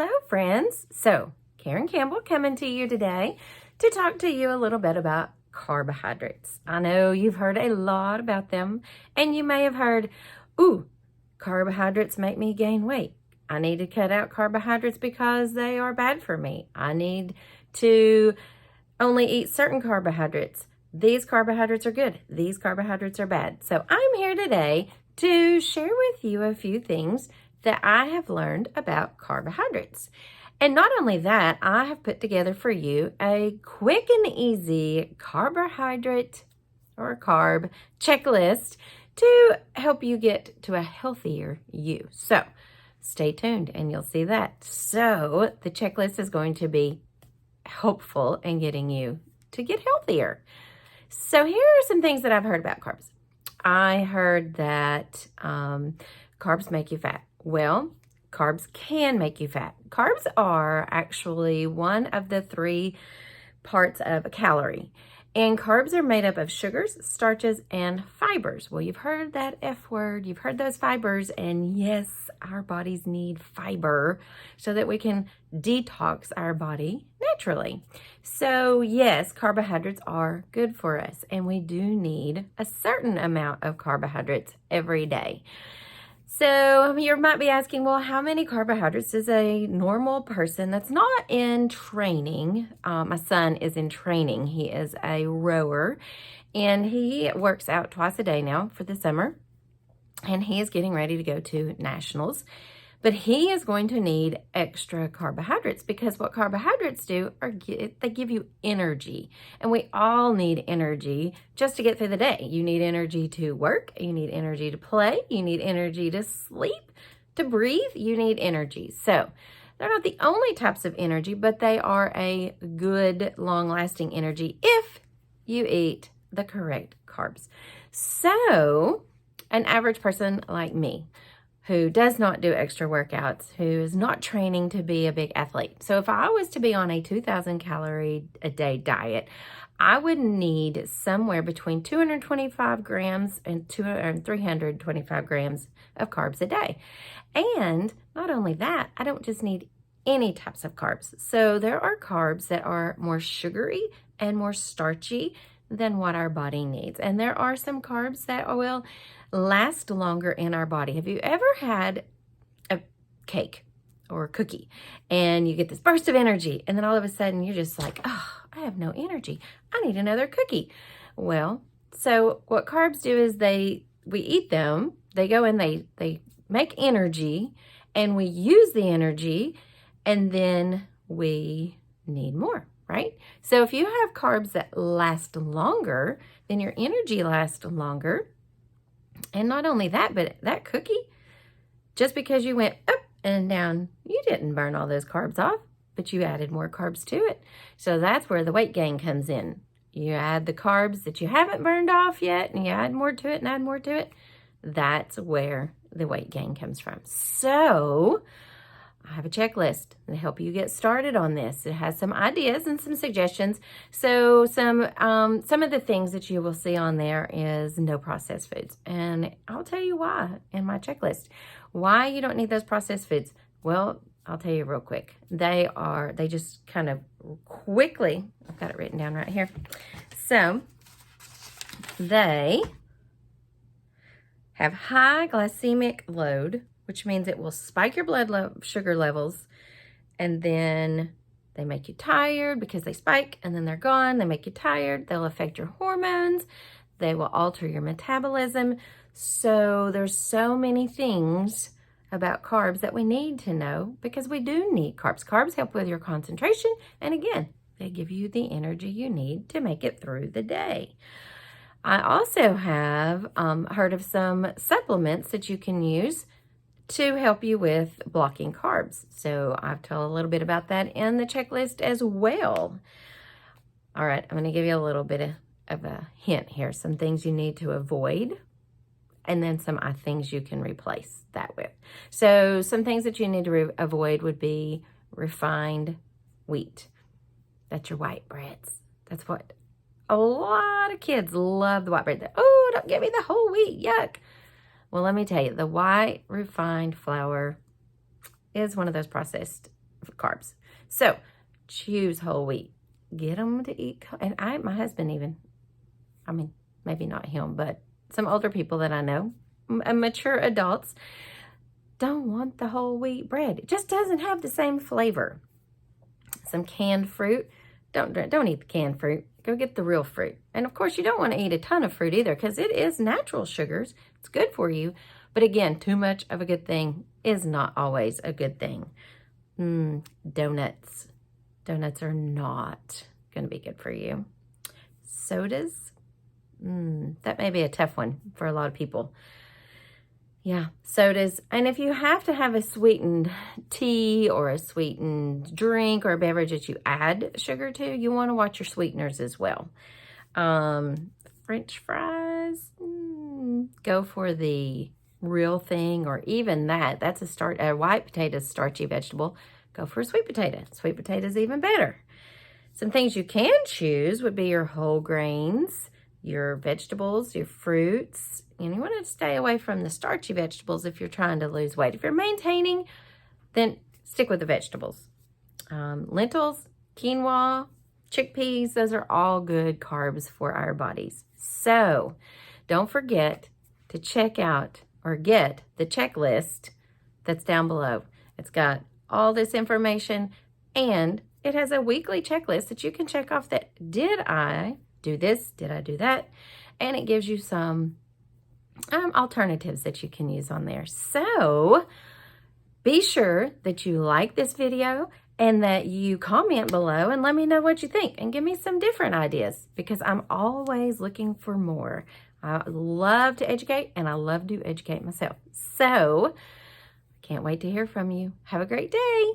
Hello, friends. So, Karen Campbell coming to you today to talk to you a little bit about carbohydrates. I know you've heard a lot about them, and you may have heard, ooh, carbohydrates make me gain weight. I need to cut out carbohydrates because they are bad for me. I need to only eat certain carbohydrates. These carbohydrates are good. These carbohydrates are bad. So I'm here today to share with you a few things that I have learned about carbohydrates. And not only that, I have put together for you a quick and easy carbohydrate or carb checklist to help you get to a healthier you. So stay tuned and you'll see that. So the checklist is going to be helpful in getting you to get healthier. So here are some things that I've heard about carbs. I heard that carbs make you fat. Well, carbs can make you fat. Carbs are actually one of the 3 parts of a calorie. And carbs are made up of sugars, starches, and fibers. Well, you've heard that F word. You've heard those fibers. And yes, our bodies need fiber so that we can detox our body naturally. So yes, carbohydrates are good for us. And we do need a certain amount of carbohydrates every day. So you might be asking, well, how many carbohydrates does a normal person that's not in training? My son is in training. He is a rower and he works out twice a day now for the summer. And he is getting ready to go to nationals. But he is going to need extra carbohydrates because what carbohydrates do are they give you energy. And we all need energy just to get through the day. You need energy to work. You need energy to play. You need energy to sleep, to breathe. You need energy. So they're not the only types of energy, but they are a good, long-lasting energy if you eat the correct carbs. So an average person like me, who does not do extra workouts, who is not training to be a big athlete. So if I was to be on a 2,000 calorie a day diet, I would need somewhere between 225 grams and 325 grams of carbs a day. And not only that, I don't just need any types of carbs. So there are carbs that are more sugary and more starchy than what our body needs. And there are some carbs that will last longer in our body. Have you ever had a cake or a cookie and you get this burst of energy and then all of a sudden you're just like, oh, I have no energy. I need another cookie. Well, so what carbs do is we eat them, they go in, they make energy and we use the energy and then we need more. Right? So if you have carbs that last longer, then your energy lasts longer. And not only that, but that cookie, just because you went up and down, you didn't burn all those carbs off, but you added more carbs to it. So that's where the weight gain comes in. You add the carbs that you haven't burned off yet, and you add more to it and add more to it. That's where the weight gain comes from. So I have a checklist to help you get started on this. It has some ideas and some suggestions. So some of the things that you will see on there is no processed foods. And I'll tell you why in my checklist. Why you don't need those processed foods. Well, I'll tell you real quick. They just kind of quickly, I've got it written down right here. So they have high glycemic load, which means it will spike your blood sugar levels, and then they make you tired because they spike and then they're gone. They make you tired. They'll affect your hormones. They will alter your metabolism. So there's so many things about carbs that we need to know because we do need carbs. Carbs help with your concentration, and again, they give you the energy you need to make it through the day. I also have heard of some supplements that you can use to help you with blocking carbs. So I've told a little bit about that in the checklist as well. All right, I'm gonna give you a little bit of a hint here. Some things you need to avoid, and then some things you can replace that with. So some things that you need to avoid would be refined wheat. That's your white breads. That's what a lot of kids love, the white bread. Oh, don't give me the whole wheat, yuck. Well, let me tell you, the white refined flour is one of those processed carbs. So choose whole wheat. Get them to eat. And my husband even, I mean, maybe not him, but some older people that I know, mature adults, don't want the whole wheat bread. It just doesn't have the same flavor. Some canned fruit. Don't eat the canned fruit. Go get the real fruit. And of course, you don't want to eat a ton of fruit either because it is natural sugars. It's good for you. But again, too much of a good thing is not always a good thing. Donuts. Donuts are not going to be good for you. Sodas. That may be a tough one for a lot of people. Yeah, sodas. And if you have to have a sweetened tea or a sweetened drink or a beverage that you add sugar to, you want to watch your sweeteners as well. French fries, go for the real thing, or even that's a white potato is a starchy vegetable. Go for a sweet potato. Sweet potato is even better. Some things you can choose would be your whole grains, your vegetables, your fruits. And you want to stay away from the starchy vegetables if you're trying to lose weight. If you're maintaining, then stick with the vegetables. Lentils, quinoa, chickpeas, those are all good carbs for our bodies. So don't forget to check out or get the checklist that's down below. It's got all this information, and it has a weekly checklist that you can check off that, did I do this? Did I do that? And it gives you some alternatives that you can use on there. So be sure that you like this video and that you comment below and let me know what you think and give me some different ideas, because I'm always looking for more. I love to educate, and I love to educate myself. So can't wait to hear from you. Have a great day.